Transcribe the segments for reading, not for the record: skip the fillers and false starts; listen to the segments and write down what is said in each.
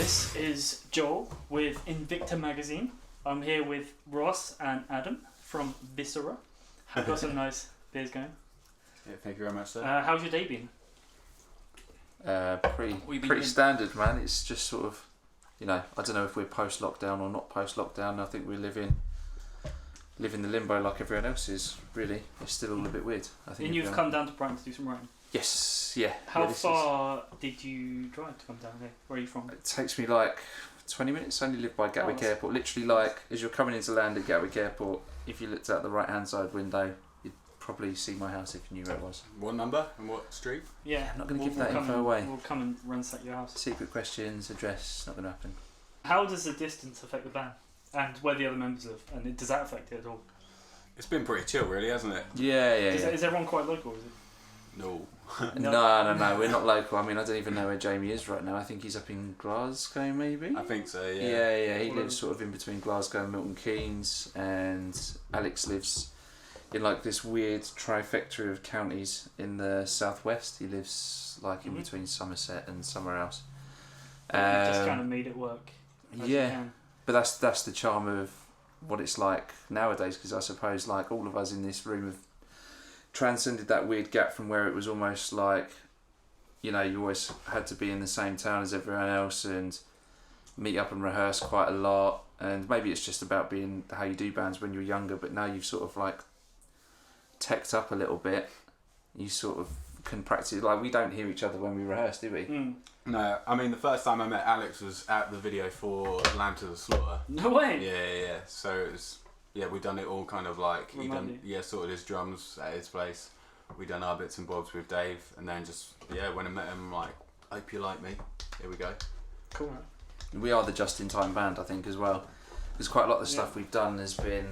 This is Joel with Invicta magazine. I'm here with Ross and Adam from Viscera. I've got some nice beers going. Yeah, thank you very much, sir. How's your day been? Pretty standard, man. It's just sort of, I don't know if we're post-lockdown or not post-lockdown. I think we live in the limbo like everyone else is, really. It's still all a bit weird. I think. And you've come down to Brighton to do some writing? Yes, yeah. How far did you drive to come down here? Where are you from? It takes me like 20 minutes. I only live by Gatwick Airport. Literally, like, as you're coming into land at Gatwick Airport, if you looked out the right-hand side window, you'd probably see my house if you knew where it was. What number and what street? Yeah, I'm not going to give that info away. We'll come and ransack your house. Secret questions, address, not going to happen. How does the distance affect the band? And where the other members live? And does that affect it at all? It's been pretty chill, really, hasn't it? Yeah. Is everyone quite local, is it? No. No, we're not local. I mean, I don't even know where Jamie is right now. I think he's up in Glasgow, maybe? I think so, yeah. Yeah, he lives sort of in between Glasgow and Milton Keynes, and Alex lives in like this weird trifecta of counties in the southwest. He lives like in between Somerset and somewhere else. You just kind of made it work. Yeah, but that's the charm of what it's like nowadays, because I suppose like all of us in this room have transcended that weird gap from where it was almost like, you always had to be in the same town as everyone else and meet up and rehearse quite a lot, and maybe it's just about being how you do bands when you're younger, but now you've sort of like teched up a little bit, you sort of can practice, like we don't hear each other when we rehearse, do we? No, I mean the first time I met Alex was at the video for Lamb to the Slaughter. No way! Yeah, so it was, we done it all kind of like, sorted his drums at his place, we done our bits and bobs with Dave, and then just, when I met him, like, hope you like me, here we go. Cool, man. We are the just-in-time band, I think, as well, because quite a lot of the stuff we've done has been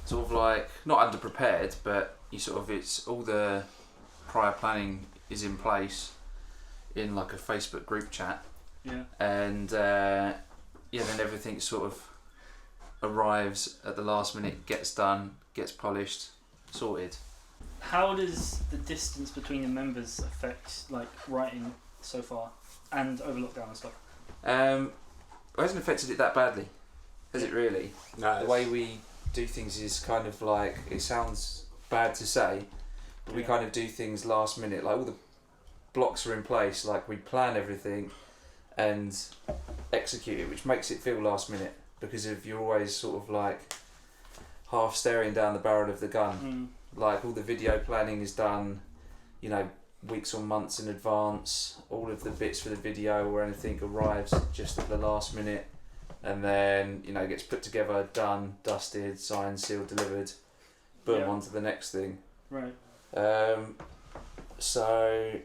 sort of like, not underprepared, but it's all the prior planning is in place in like a Facebook group chat, and then everything sort of arrives at the last minute, gets done, gets polished, sorted. How does the distance between the members affect like writing so far and over lockdown and stuff? It hasn't affected it that badly, has it really? No. The way we do things is kind of like, it sounds bad to say, but we kind of do things last minute, like all the blocks are in place, like we plan everything and execute it, which makes it feel last minute, because if you're always sort of like half staring down the barrel of the gun, like all the video planning is done, weeks or months in advance, all of the bits for the video or anything arrives just at the last minute, and then gets put together, done, dusted, signed, sealed, delivered, boom, on to the next thing. Right. So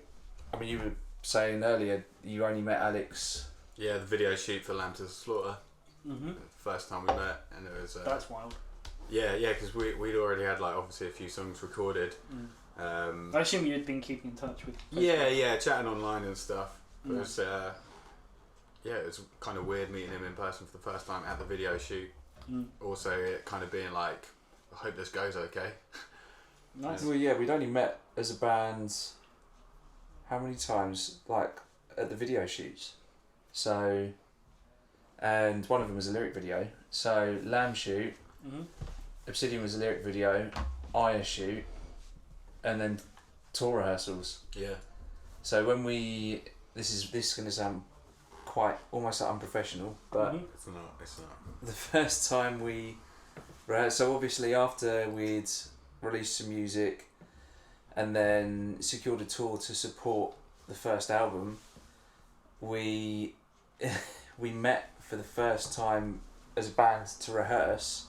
I mean, you were saying earlier you only met Alex. Yeah, the video shoot for Lamb to the Slaughter. First time we met, and it was. That's wild. Yeah, because we'd already had like obviously a few songs recorded. I assume you'd been keeping in touch with. Yeah, chatting online and stuff. But it was, it was kind of weird meeting him in person for the first time at the video shoot. Also, it kind of being like, I hope this goes okay. Nice. Well, we'd only met as a band. How many times? Like at the video shoots. So, and one of them was a lyric video. So Lamb shoot, Obsidian was a lyric video, Aya shoot, and then tour rehearsals. Yeah. So when this is going to sound quite almost like unprofessional, but it's not. The first time we rehearsed, so obviously after we'd released some music and then secured a tour to support the first album, we met for the first time as a band to rehearse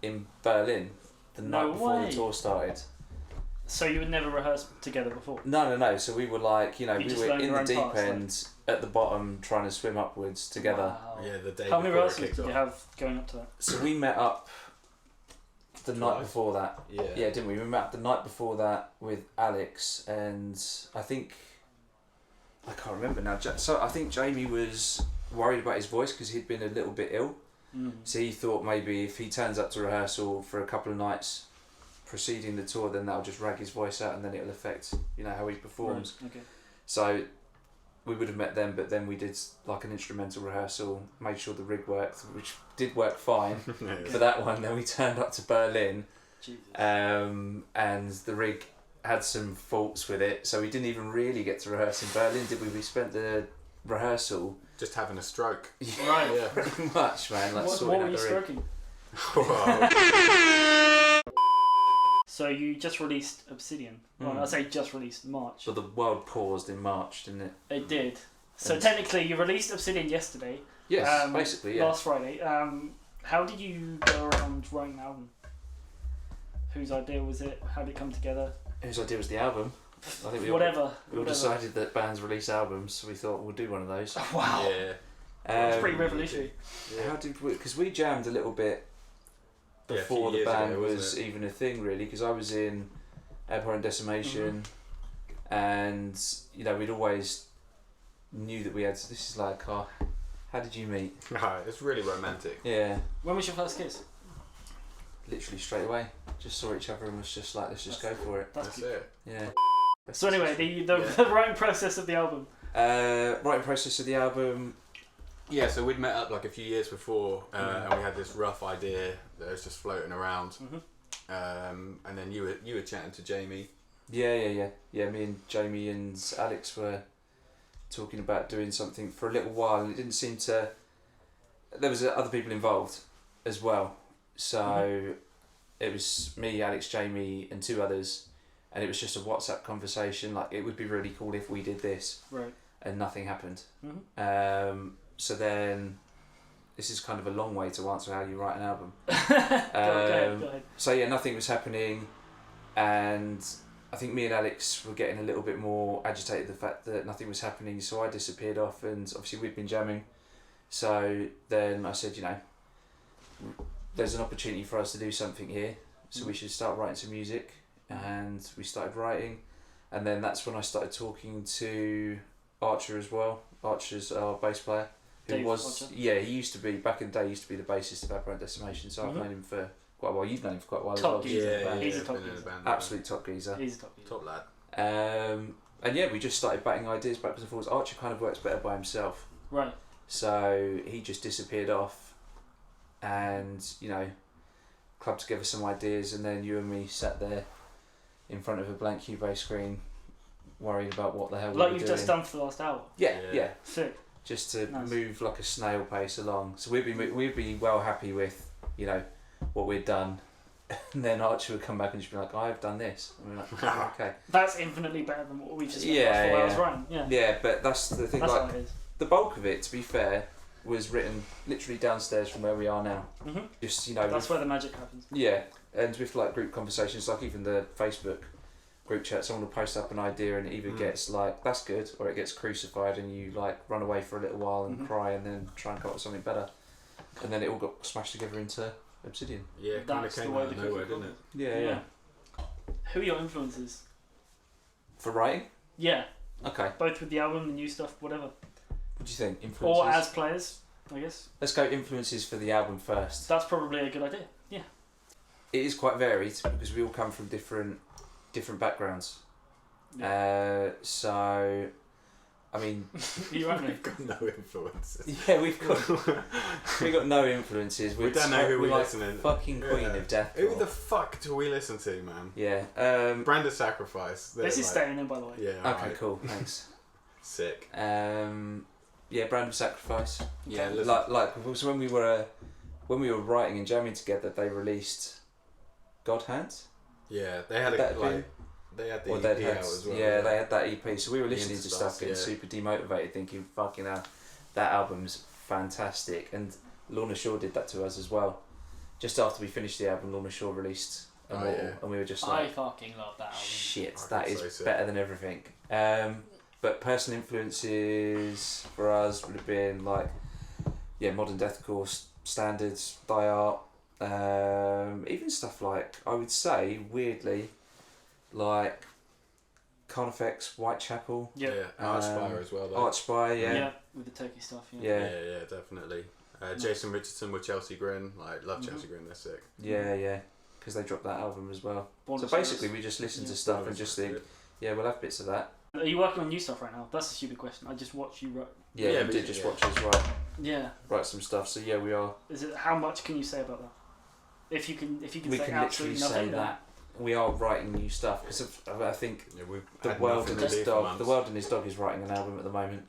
in Berlin the night before the tour started. So you had never rehearsed together before? No. So we were like, we were in the deep end at the bottom trying to swim upwards together. Wow. Yeah, the day. How many rehearsals did you have going up to that? So we met up the night before that. Yeah, didn't we? We met up the night before that with Alex, and I can't remember now. So I think Jamie was worried about his voice because he'd been a little bit ill. So he thought maybe if he turns up to rehearsal for a couple of nights preceding the tour, then that'll just rag his voice out and then it'll affect how he performs. Right. Okay. So we would have met them, but then we did like an instrumental rehearsal, made sure the rig worked, which did work fine for that one. Then we turned up to Berlin, and the rig had some faults with it, so we didn't even really get to rehearse in Berlin, did we? We spent the rehearsal just having a stroke. Right. Yeah. Pretty much, man. Like, what were you stroking? So you just released Obsidian. Well, I say just released March. So the world paused in March, didn't it? It did. So technically, you released Obsidian yesterday. Yes, basically, yeah. Last Friday. How did you go around writing an album? Whose idea was it? How did it come together? Whose idea was the album? I think we whatever. all decided that bands release albums, so we thought we'll do one of those. Wow. Yeah. It's pretty revolutionary. Yeah. How did we? Because we jammed a little bit before the band was even a thing, really. Because I was in Abhor and Decimation, and you know we'd always knew that we had. This is like our. How did you meet? It's really romantic. Yeah. When was your first kiss? Literally straight away. Just saw each other and was just like, let's just go for it. That's it. Yeah. So anyway, the writing process of the album. Writing process of the album. Yeah, so we'd met up like a few years before, and we had this rough idea that was just floating around. And then you were chatting to Jamie. Yeah. Me and Jamie and Alex were talking about doing something for a little while, and it didn't seem to. There was other people involved as well, so it was me, Alex, Jamie, and two others, and it was just a WhatsApp conversation. Like, it would be really cool if we did this, right? And nothing happened. So then, this is kind of a long way to answer how you write an album. Go ahead. So yeah, nothing was happening, and I think me and Alex were getting a little bit more agitated the fact that nothing was happening. So I disappeared off, and obviously we'd been jamming. So then I said, you know, there's an opportunity for us to do something here, so we should start writing some music, and we started writing, and then that's when I started talking to Archer as well. Archer's our bass player. Who Dave was Archer. Yeah, he used to be back in the day. He used to be the bassist of Abhor and Decimation. So I've known him for quite a while. You've known him for quite a while. Top as well. geezer. He's a top been in geezer. the band, Absolute top geezer. He's a top geezer. top lad. And yeah, we just started batting ideas backwards and forwards. Archer kind of works better by himself, Right. so he just disappeared off, and you know, clubbed together some ideas, and then you and me sat there in front of a blank Cubase screen, worried about what the hell we were Like you've doing. just done for the last hour. Yeah. Sick. Just to Nice. move like a snail pace along. So we'd be well happy with, you know, what we'd done, and then Archer would come back and just be like, I've done this. And we're like, oh, okay. That's infinitely better than what we just spent Yeah, 4 hours yeah. writing. Yeah. Yeah, but that's the thing. That's like how it is. the bulk of it, to be fair, was written literally downstairs from where we are now. Just, you know, That's where the magic happens. yeah, and with like group conversations, like even the Facebook group chat, someone will post up an idea and it either gets like, that's good, or it gets crucified and you like run away for a little while and cry and then try and come up with something better, and then it all got smashed together into Obsidian. Yeah, it kind of That's the came way out of the nowhere, cookie didn't it? Yeah. Who are your influences? For writing? Yeah. Okay. Both with the album, the new stuff, whatever. What do you think? Influences? Or as players, I guess. Let's go influences for the album first. That's probably a good idea. Yeah. It is quite varied because we all come from different backgrounds. So, I mean, You right, mate? We've got no influences. yeah, we've got no influences. We don't know who we're like listening to. fucking queen of death. Who the fuck do we listen to, man? Yeah. Brand of Sacrifice. This is staying in, by the way. Yeah. Okay, alright. cool. Thanks. Sick. Yeah, Brand of Sacrifice. Yeah. Listen. Like so when we were writing and jamming together, they released God Hands. Yeah, they had That like they had the or EP Dead out Heads. as well. Yeah, they had that EP. So we were The listening to Interstars, stuff, getting yeah. super demotivated, thinking, "Fucking hell, that album's fantastic." And Lorna Shore did that to us as well. Just after we finished the album, Lorna Shore released Immortal, yeah. and we were just I like, fucking love that album. "Shit, I that can is say so. better than everything." But personal influences for us would have been like, yeah, modern deathcore standards, Die Art, even stuff like, I would say, weirdly, like Carnifex, Whitechapel, Yeah. Archspire as well. Though. Archspire, yeah. With the turkey stuff. Yeah. Yeah, definitely. Jason Richardson with Chelsea Grin, love Chelsea Grin, they're sick. Yeah, because they dropped that album as well. Born So of basically Sinners. we just listen to Yeah. stuff and just think, yeah, we'll have bits of that, Are you working on new stuff right now? That's a stupid question. I just watch you write. Yeah, we did just watch us write some stuff. So yeah, we are. Is it? How much can you say about that? If you can We say can literally absolutely nothing, say that we are writing new stuff because I think the world and his dog is writing an album at the moment.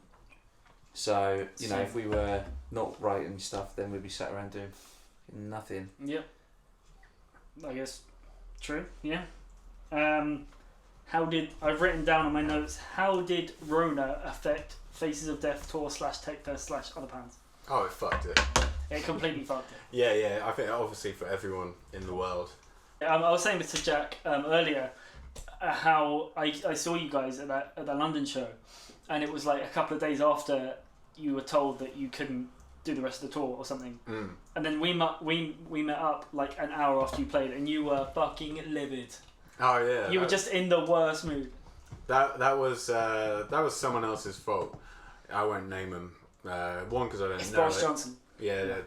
So if we were not writing stuff, then we'd be sat around doing nothing. Yep. I guess true. Yeah. I've written down on my notes? How did Rona affect Faces of Death tour / Techfest / other bands? Oh, it fucked it. It completely fucked it. Yeah. I think obviously for everyone in the world. I was saying this to Jack earlier, how I saw you guys at that London show, and it was like a couple of days after you were told that you couldn't do the rest of the tour or something. And then we met up like an hour after you played, and you were fucking livid. Oh yeah. You were just in the worst mood. That was someone else's fault. I won't name him. One because I don't know. Boris Johnson. Yeah.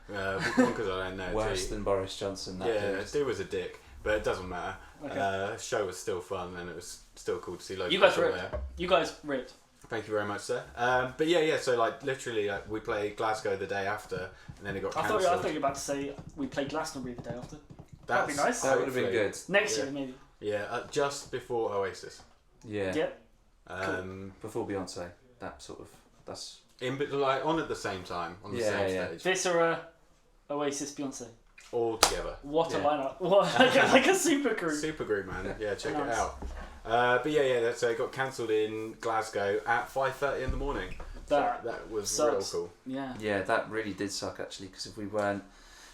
One because I don't know. Worse than Boris Johnson. Dude was a dick, but it doesn't matter. Okay. Show was still fun, and it was still cool to see loads You of guys people ripped. there. You guys ripped. Thank you very much, sir. But yeah. So like literally, we played Glasgow the day after, and then it got cancelled. I thought you were about to say we played Glastonbury the day after. That'd be nice. That would have been good. Next year maybe. Yeah, just before Oasis. Yeah. Yep. Before Beyonce. That's on at the same time on the same stage. Viscera, Oasis, Beyonce. All together. What a lineup! What like a super group. Super group, man. Yeah, check it out. But yeah. So it got cancelled in Glasgow at 5:30 in the morning. That was sucks. real cool. Yeah. Yeah, that really did suck actually, because if we weren't,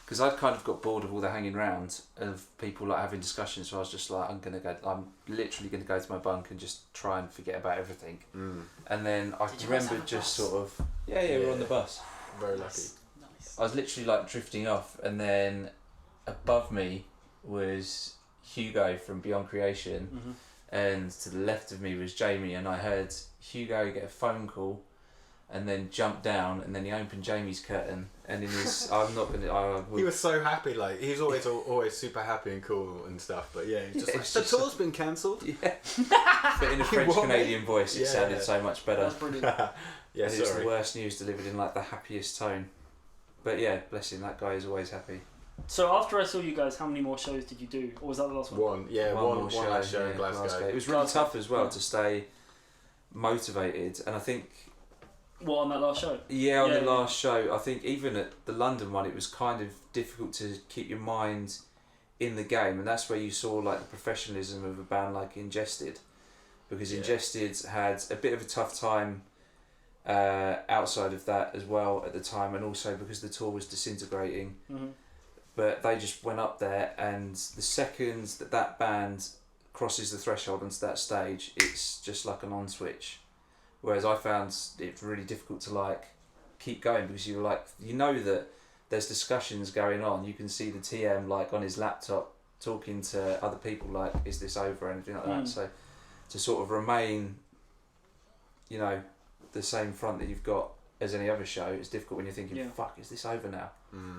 because I'd kind of got bored of all the hanging around of people like having discussions, so I was just like, I'm literally gonna go to my bunk and just try and forget about everything. And then I remember just sort of we were on the bus. Very lucky. Nice. I was literally like drifting off, and then above me was Hugo from Beyond Creation, and to the left of me was Jamie, and I heard Hugo get a phone call and then jump down, and then he opened Jamie's curtain, and in his he was so happy, like he's always super happy and cool and stuff, but yeah, he's just the tour's been cancelled. Yeah. But in a French Canadian voice, it sounded so much better. That's brilliant. Yeah, and it's the worst news delivered in like the happiest tone. But yeah, bless him, that guy is always happy. So after I saw you guys, how many more shows did you do, or was that the last one? One last show in Glasgow. It was really tough as well to stay motivated, and I think. What, on that last show? Yeah, the last show. I think even at the London one, it was kind of difficult to keep your mind in the game, and that's where you saw like the professionalism of a band like Ingested, because Ingested had a bit of a tough time outside of that as well at the time, and also because the tour was disintegrating. But they just went up there, and the second that band crosses the threshold onto that stage, it's just like an on switch. Whereas I found it really difficult to like keep going, because you were like, that there's discussions going on. You can see the TM like on his laptop talking to other people like, is this over, or anything like that. So to sort of remain, the same front that you've got as any other show, it's difficult when you're thinking, fuck, is this over now?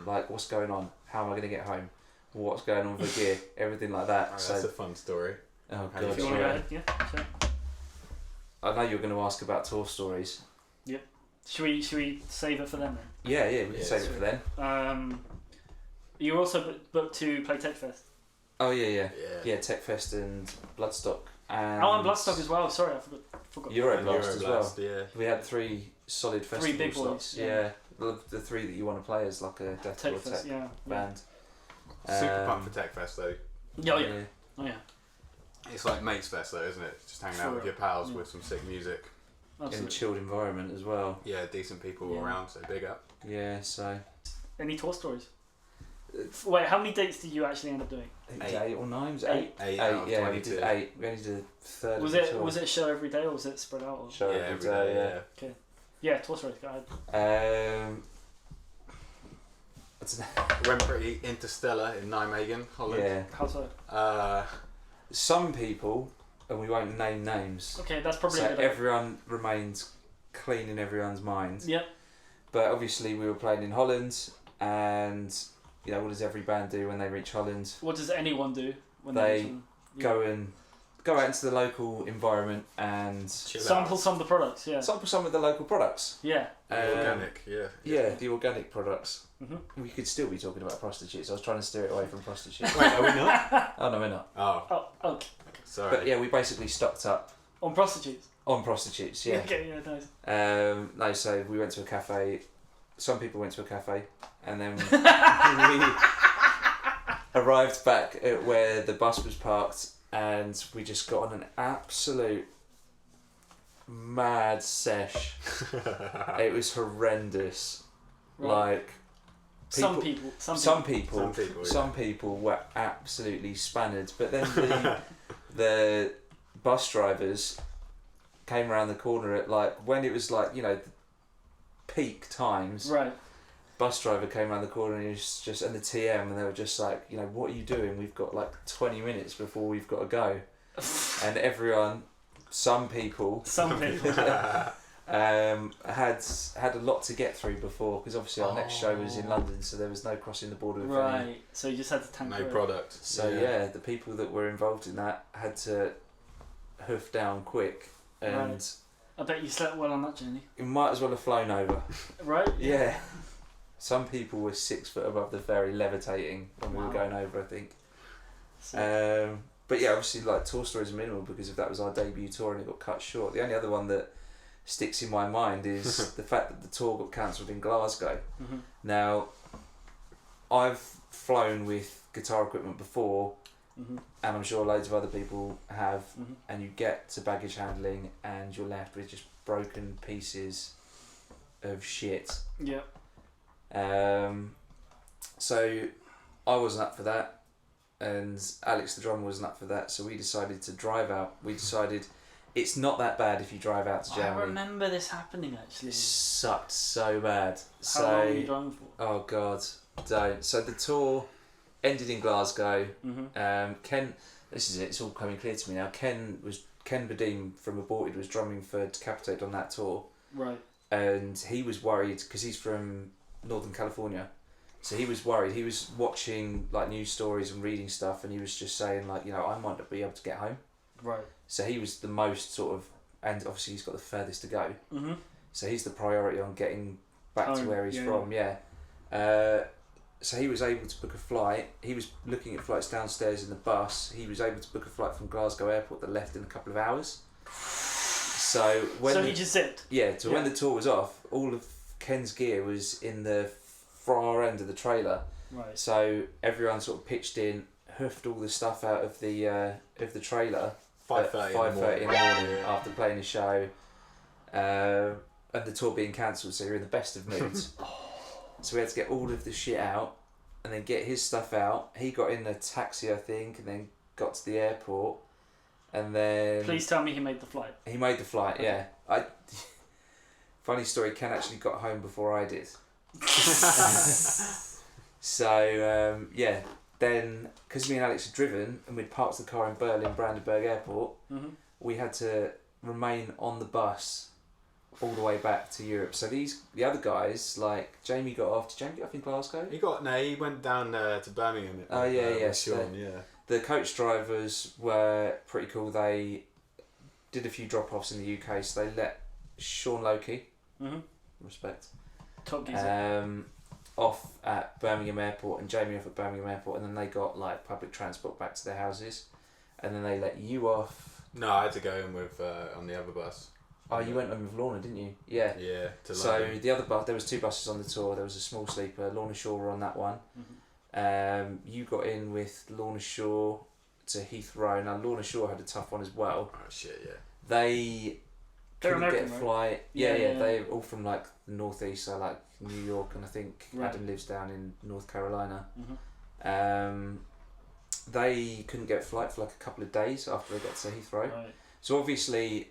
Like, what's going on? How am I going to get home? What's going on for gear? Everything like that. Oh, that's a fun story. Oh How do you god, feel You want to go ahead? Yeah, sure. I know you were going to ask about tour stories. Yep. Should we save it for them then? Yeah, we can save it for then. You were also booked to play Techfest. Oh yeah, Techfest and Bloodstock. And and Bloodstock as well. Sorry, I forgot. Euroblast as well. Yeah. We had 3 solid festival big slots. boys, yeah. The 3 that you want to play as like a death or Techfest, tech band. Super pumped for Techfest though. Oh yeah. It's like Mates Fest though, isn't it? Just hanging out with your pals with some sick music. Absolutely. In a chilled environment as well. Yeah, decent people around, so big up. Yeah, so. Any tour stories? Wait, how many dates did you actually end up doing? 8 or 9? Was it 8? 8 yeah, we did 8. We only did a third Was of it the tour. was it a show every day, or was it spread out? Or? Show every day, yeah. Okay. Yeah, tour stories, go ahead. I don't know. Went pretty interstellar in Nijmegen, Holland. Yeah. How so? Some people, and we won't name names. Okay, that's probably so a good idea. everyone remains clean in everyone's mind. Yep. But obviously we were playing in Holland, and what does every band do when they reach Holland? What does anyone do when They reach them? go and go out into the local environment and sample some of the products. Yeah. Sample some of the local products. Yeah. Organic. Yeah, the organic products. Mm-hmm. We could still be talking about prostitutes. I was trying to steer it away from prostitutes. Wait, are we not? Oh no, we're not. Oh. Oh. Sorry. But yeah, we basically stocked up On prostitutes. on prostitutes. Yeah. Okay. Yeah. Nice. No, so we went to a cafe. Some people went to a cafe, and then we arrived back at where the bus was parked, and we just got on an absolute mad sesh. It was horrendous. Right. Like Some people were absolutely spannered, but then the bus drivers came around the corner at when it was peak times. Right. Bus driver came around the corner and he was just and the TM, and they were just like, what are you doing? We've got 20 minutes before we've got to go. And everyone, some people had a lot to get through before, because obviously our next show was in London, so there was no crossing the border. Right. So you just had to tank. No product. So the people that were involved in that had to hoof down quick, and Right. I bet you slept well on that journey. you might as well have flown over. Right. Yeah. Some people were 6 foot above the ferry, levitating when we were Wow. going over, I think. So, But yeah, obviously, tour stories are minimal because if that was our debut tour and it got cut short. The only other one that sticks in my mind is the fact that the tour got cancelled in Glasgow. mhm. Now, I've flown with guitar equipment before, Mhm. and I'm sure loads of other people have, Mhm. and you get to baggage handling and you're left with just broken pieces of shit. Yeah. So I wasn't up for that, and Alex the drummer wasn't up for that, so we decided to drive out. We decided it's not that bad if you drive out to I Germany. remember this happening actually. It sucked so bad. How long were you driving for? Oh god, don't. So the tour ended in Glasgow. Mm-hmm. Ken, this is it. It's all coming clear to me now. Ken Vadim from Aborted was drumming for Decapitated on that tour, Right. and he was worried because he's from Northern California, so he was worried. He was watching news stories and reading stuff, and he was just saying I might not be able to get home. Right. So he was the most and obviously he's got the furthest to go. Mm-hmm. So he's the priority on getting back to Home, where he's from. Yeah. So he was able to book a flight. He was looking at flights downstairs in the bus. He was able to book a flight from Glasgow Airport that left in a couple of hours. So he just zipped. Yeah. So when the tour was off, all of Ken's gear was in the far end of the trailer. Right. So everyone sort of pitched in, hoofed all the stuff out of the trailer. 5:30 in the morning after playing a show, and the tour being cancelled, so you're in the best of moods. So we had to get all of the shit out and then get his stuff out. He got in a taxi, I think, and then got to the airport, and then Please tell me he made the flight. he made the flight. Yeah, funny story. Ken actually got home before I did. So then, because me and Alex had driven and we'd parked the car in Berlin Brandenburg Airport, Mm-hmm. we had to remain on the bus all the way back to Europe. So the other guys, Jamie got off. Did Jamie get off in Glasgow? He went down to Birmingham. Oh yeah. With Sean, yeah. The coach drivers were pretty cool. They did a few drop-offs in the UK, so they let Sean Loki, Mm-hmm. respect, Top geezer. off at Birmingham Airport and Jamie off at Birmingham Airport, and then they got public transport back to their houses, and then they let you off. No, I had to go in with on the other bus. Oh, you went on with Lorna, didn't you? Yeah. Yeah. So London. the other bus, there was 2 buses on the tour. There was a small sleeper. Lorna Shaw were on that one. Mm-hmm. You got in with Lorna Shaw to Heathrow. Now Lorna Shaw had a tough one as well. Oh shit! Yeah. They They're couldn't American, get a right? flight. Yeah, Yeah. yeah. They're all from the northeast, so New York, and I think Right. Adam lives down in North Carolina. Mm-hmm. They couldn't get a flight for a couple of days after they got to Heathrow. Right. So obviously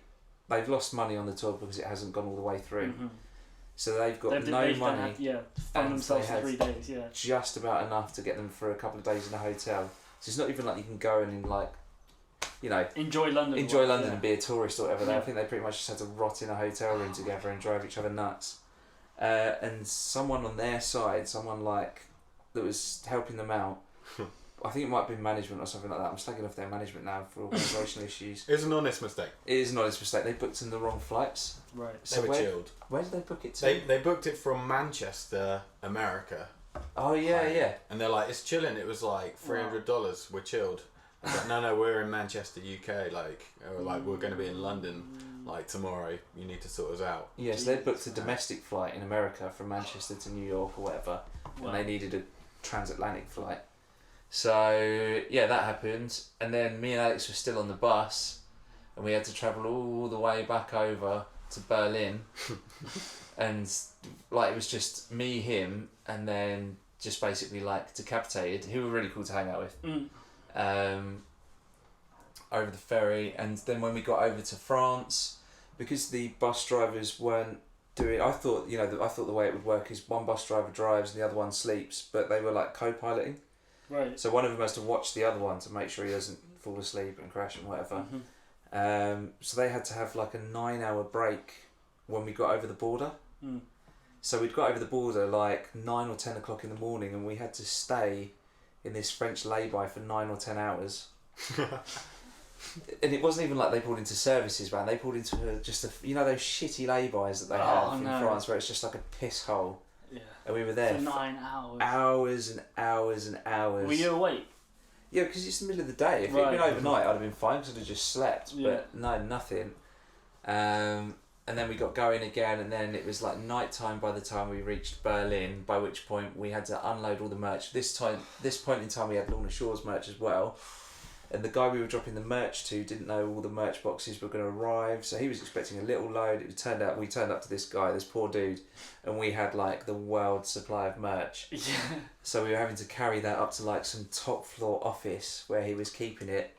they've lost money on the tour because it hasn't gone all the way through. Mm-hmm. So they've got They've no money. fund and themselves they for had 3 days. Yeah. Just about enough to get them for a couple of days in a hotel. So it's not even you can go and Enjoy London. and be a tourist or whatever. Yeah. I think they pretty much just had to rot in a hotel room together and drive each other nuts. And someone on their side, that was helping them out, I think it might be management or something like that. I'm slagging off their management now for organisational issues. It was an honest mistake. It is an honest mistake. They booked in the wrong flights. Right. So They were chilled. Where did they book it to? They booked it from Manchester, America. Oh yeah. And they're like, it's chilling. It was like $300. We're chilled. I was like, no, we're in Manchester, UK. Like we're going to be in London. Like tomorrow, you need to sort us out. Yes, they booked a domestic flight in America from Manchester to New York or whatever, and they needed a transatlantic flight. So yeah, that happened, and then me and Alex were still on the bus, and we had to travel all the way back over to Berlin, and like it was just me, him, and then just basically like Decapitated, who were really cool to hang out with, over the ferry. And then when we got over to France, because the bus drivers weren't doing, I thought the way it would work is one bus driver drives and the other one sleeps, but they were like co-piloting. Right. So one of them has to watch the other one to make sure he doesn't fall asleep and crash and whatever. So they had to have like a 9-hour break when we got over the border. So we'd got over the border like 9 or 10 o'clock in the morning, and we had to stay in this French lay-by for 9 or 10 hours. And it wasn't even like they pulled into services, man. They pulled into those shitty lay-bys that they have in France, where it's just like a piss hole. Yeah. And we were there for 9 hours. Hours and hours and hours. Were you awake? Yeah, because it's the middle of the day. If it had been overnight, I'd have been fine because I'd have just slept. Yeah. But no, nothing. And then we got going again, and then it was like night time by the time we reached Berlin, by which point we had to unload all the merch. This point in time we had Lorna Shore's merch as well. And the guy we were dropping the merch to didn't know all the merch boxes were going to arrive, so he was expecting a little load. We turned up to this guy, this poor dude, and we had like the world supply of merch. Yeah. So we were having to carry that up to like some top floor office where he was keeping it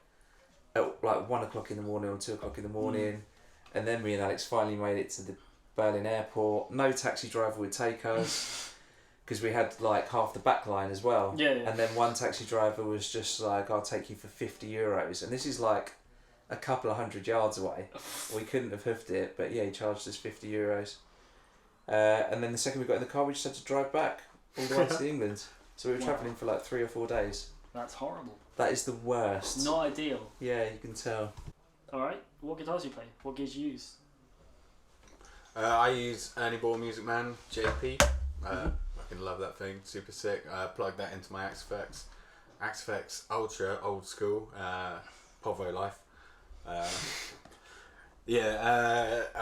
at like 1 o'clock in the morning or 2 o'clock in the morning. And then me and Alex finally made it to the Berlin airport. No taxi driver would take us, because we had like half the back line as well. Yeah. And then one taxi driver was just like, I'll take you for €50. And this is like a couple of 100 yards away. We couldn't have hoofed it, but yeah, he charged us €50. And then the second we got in the car, we just had to drive back all the way to England. So we were travelling for like 3 or 4 days. That's horrible. That is the worst. Not ideal. Yeah, you can tell. Alright, what guitars do you play? What gears do you use? I use Ernie Ball Music Man JP. Fucking love that thing, super sick. Plug that into my Axe-Fx Ultra, old school, Povo Life. I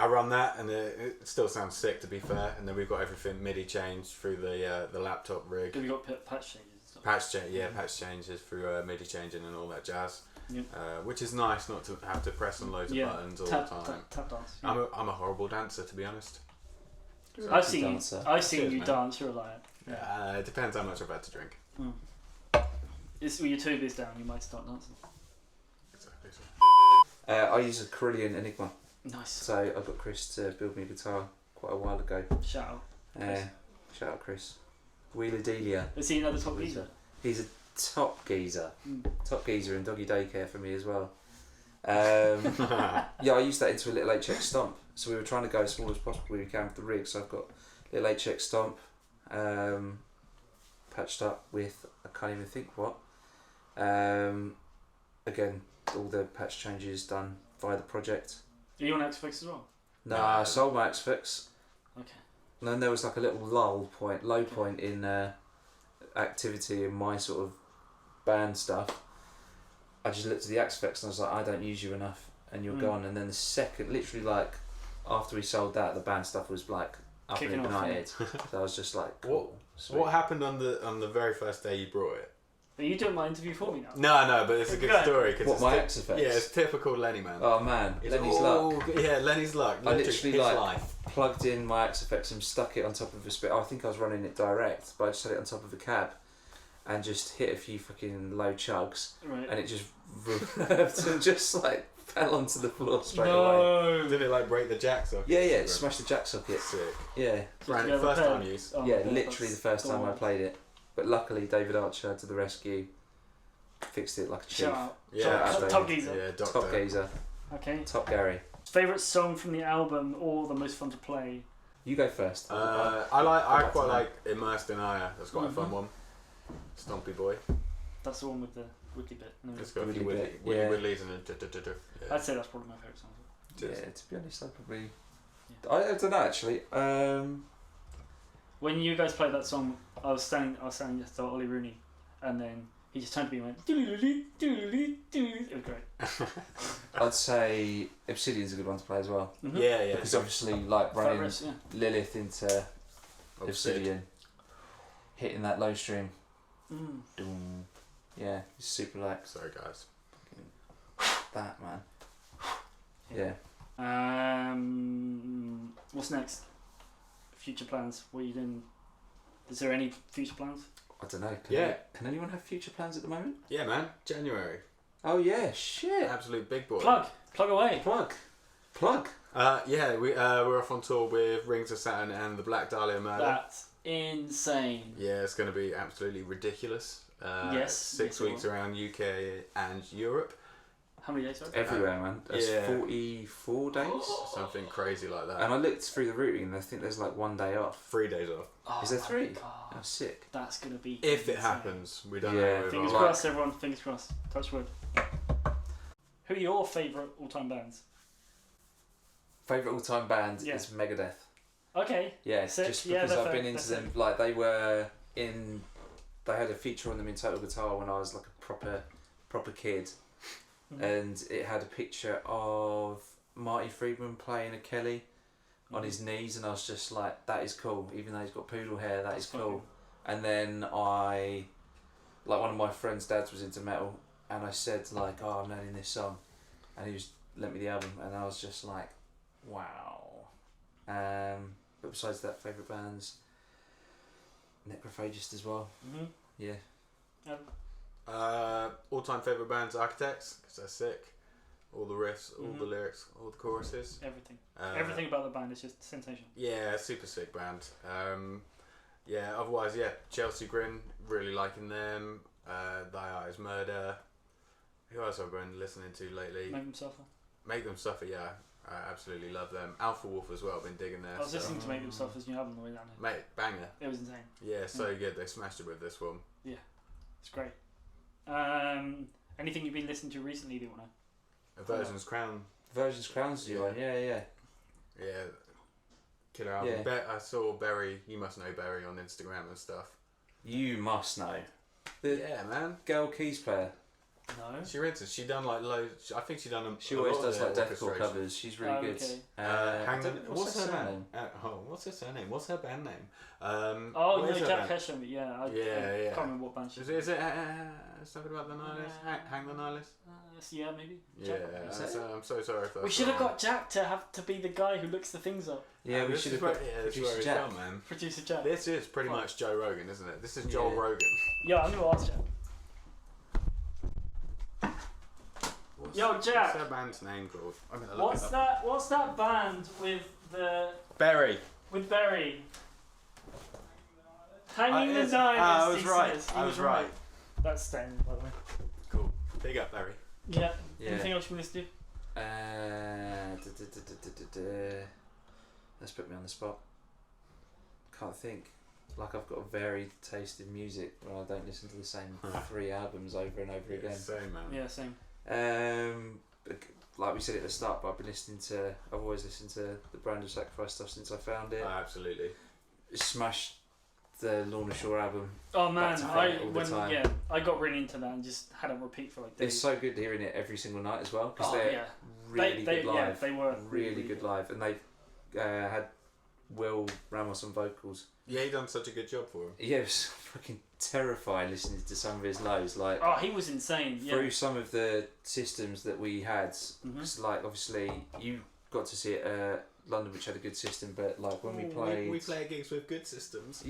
run that, and it still sounds sick, to be fair. And then we've got everything MIDI changed through the laptop rig. Have you got patch changes and stuff? Patch changes through MIDI changing and all that jazz. Yep. Which is nice, not to have to press on loads of buttons all the time. Tap dance. Yeah. I'm a horrible dancer, to be honest. I've seen you man. dance. You're a liar. Yeah. It depends how much I've had to drink. With your tuba's down, you might start dancing. Exactly. So. I use a Carillion Enigma. Nice. So I got Chris to build me a guitar quite a while ago. Shout out. Shout out Chris. Wheeler Delia. Is he another top geezer? He's a top geezer. Top geezer in doggy daycare for me as well. I used that into a little HX stomp. So we were trying to go as small as possible we can with the rig. So I've got little HX stomp, patched up with, I can't even think what. Again, all the patch changes done via the project. Are you on Axe-Fx as well? No, I sold my Axe-Fx. Okay. And then there was like a little low point in activity in my sort of band stuff. I just looked at the Axe-Fx and I was like, I don't use you enough, and you're gone. And then the second, literally like after we sold that, the band stuff was like up and ignited. So I was just like, cool. What happened on the very first day you brought it? Are you doing my interview for me now? No, but it's a good story. Cause my Axe-Fx? Yeah, it's typical Lenny, man. Oh man, Lenny's luck. Yeah, Lenny's luck. I literally plugged in my Axe-Fx and stuck it on top of a spit. I think I was running it direct, but I just had it on top of a cab and just hit a few fucking low chugs, and it just reverbed and just like fell onto the floor straight away. Did it like break the jack socket? Yeah, it smashed the jack socket. Sick. Yeah. First time use. Yeah, literally the first time I played it. But luckily, David Archer to the rescue, fixed it like a chief. Shout out. Yeah, Top geezer. Yeah, doctor. Top geezer. Okay. Top Gary. Favourite song from the album or the most fun to play? You go first. I quite like Immersed in Aya. That's quite a fun one. Stompy Boy. That's the one with the Woodley bit. No, It's got a Woodley few bit, Woodleys and a I'd say that's probably my favourite song. Yeah, to be honest, I probably. Yeah. I don't know actually. When you guys played that song, I was standing next to Ollie Rooney, and then he just turned to me and went, doodly doodly doodly. It was great. I'd say Obsidian's a good one to play as well. Mm-hmm. Yeah. Because obviously, like running Favourites, yeah. Lilith into Obsidian, hitting that low string. Doom. Yeah, it's super like. Sorry, guys. That man. Yeah. What's next? Future plans? What are you doing? Is there any future plans? I don't know. Can anyone have future plans at the moment? Yeah, man. January. Oh yeah, shit. Absolute big boy. Plug away. Plug. Yeah, we're off on tour with Rings of Saturn and the Black Dahlia Murder. That's insane. Yeah, it's going to be absolutely ridiculous. Yes. 6 weeks around UK and Europe. How many days? Sorry? Everywhere, man. That's 44 days. Something crazy like that. And I looked through the routing and I think there's like 1 day off. 3 days off. Oh, Is there 3? God. Oh, sick. That's gonna be. If it insane. happens, we don't Yeah. know. Fingers crossed, everyone. Fingers crossed. Touch wood. Who are your favourite all-time bands? Favourite all-time band Yeah. is Megadeth. Okay. Yeah, Sick. just Yeah, because they're I've been fair. into They're them. Like they were in. They had a feature on them in Total Guitar when I was like a proper kid. And it had a picture of Marty Friedman playing a Kelly on his knees, and I was just like, that is cool, even though he's got poodle hair, that is cool. And then one of my friend's dads was into metal, and I said like, oh, I'm learning this song, and he lent me the album, and I was just like, wow. But besides that, favourite bands, Necrophagist as well. Mm-hmm. Yeah. All-time favourite bands, Architects, because they're sick. All the riffs, all the lyrics, all the choruses. Everything. Everything about the band is just sensational. Yeah, super sick band. Otherwise, Chelsea Grin, really liking them. Thy Eyes Murder. Who else have I been listening to lately? Make Them Suffer, yeah. I absolutely love them. Alpha Wolf as well, been digging their I was stuff. listening to Make Them Suffer's new album the way down here. Mate, banger. It was insane. Yeah, so good. They smashed it with this one. Yeah, it's great. Anything you've been listening to recently that you want A Virgin's Crown. Virgin's Crown's the one, yeah. Yeah, killer album. Yeah. I saw Berry, you must know Berry on Instagram and stuff. You must know. Yeah, man. Girl keys player. to? No. She done like loads. I think she done. She always does like deathcore covers. She's really good. Okay. What's her surname? What's her surname? What's her band name? Oh, no, Jack Hesham, but yeah. I Yeah. can't remember what band she Is it something about the Nihilist? Hang the Nihilist? yeah, maybe. Yeah, I'm so sorry if that's We should have wrong. got Jack to be the guy who looks the things up. Yeah, we This should is have where- got this is Producer where it's Jack. gone, man. Producer Jack. This is pretty Fine. much Joe Rogan, isn't it? This is Joel Yeah. Rogan. Yeah, I'm gonna ask Jack. Yo, Jack. What's her band's name called? I'm gonna look What's it up. that? What's that band with Berry. Berry? Hanging the it's- Nihilist. I was he right. says. He I was right. That's staying, by the way. Cool. Big up, Berry. Yeah. Yeah. Anything else you want to do? Let's put me on the spot. Can't think. Like I've got a varied taste in music where I don't listen to the same 3 albums over and over again. Same, man. Yeah, same. Like we said at the start, but I've always listened to the Brand of Sacrifice stuff since I found it. Absolutely. Smashed the Lorna Shore album. Oh man, Back to front all the time. I got really into that and just had it on repeat for like days. It's so good hearing it every single night as well because Oh, they're yeah. really they good live. Yeah, they were really good live, and they had Will Ramos on vocals. Yeah, he done such a good job for him. Yeah, it was fucking terrifying listening to some of his lows. Like Oh, he was insane. Yeah. through some of the systems that we had, because like obviously you got to see it at London, which had a good system, but like when we played, we play gigs with good systems.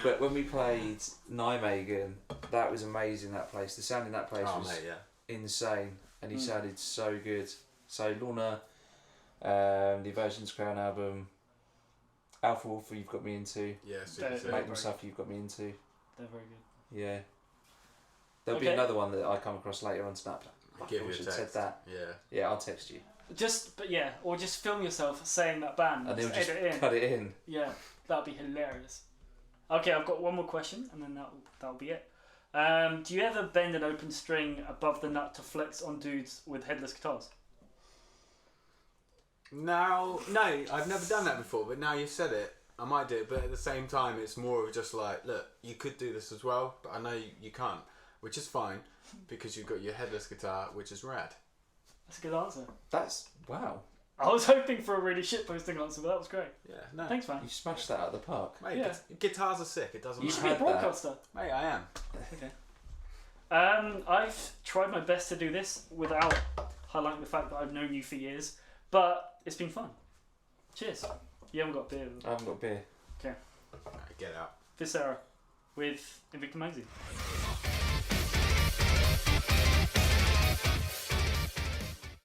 but when we played Nijmegen, that was amazing. That place, the sound in that place was mate, yeah. insane, and he sounded so good. So Lorna, the Virgin's Crown album, Alpha Wolf, you've got me into. Yeah, super They're- sick. Make Them Suffer, you've got me into. They're very good. Yeah. There'll be Okay. another one that I come across later on Snapchat. Give I you a should text. have said that. Yeah. Yeah, I'll text you. Or just film yourself saying that band And they'll just edit it in. cut it in. Yeah, that'd be hilarious. Okay, I've got one more question, and then that'll be it. Do you ever bend an open string above the nut to flex on dudes with headless guitars? No, I've never done that before, but now you said it, I might do it, but at the same time it's more of just like, look, you could do this as well, but I know you can't, which is fine, because you've got your headless guitar, which is rad. That's a good answer. Wow. I was hoping for a really shitposting answer, but that was great. Yeah, no. Thanks, man. You smashed that out of the park. Mate, Yeah. guitars are sick, it doesn't You matter. should be a broadcaster. Mate, I am. Okay. I've tried my best to do this without highlighting the fact that I've known you for years, but it's been fun. Cheers. You haven't got a beer. I haven't got beer. Okay. Right, get out. Viscera with Invicta magazine.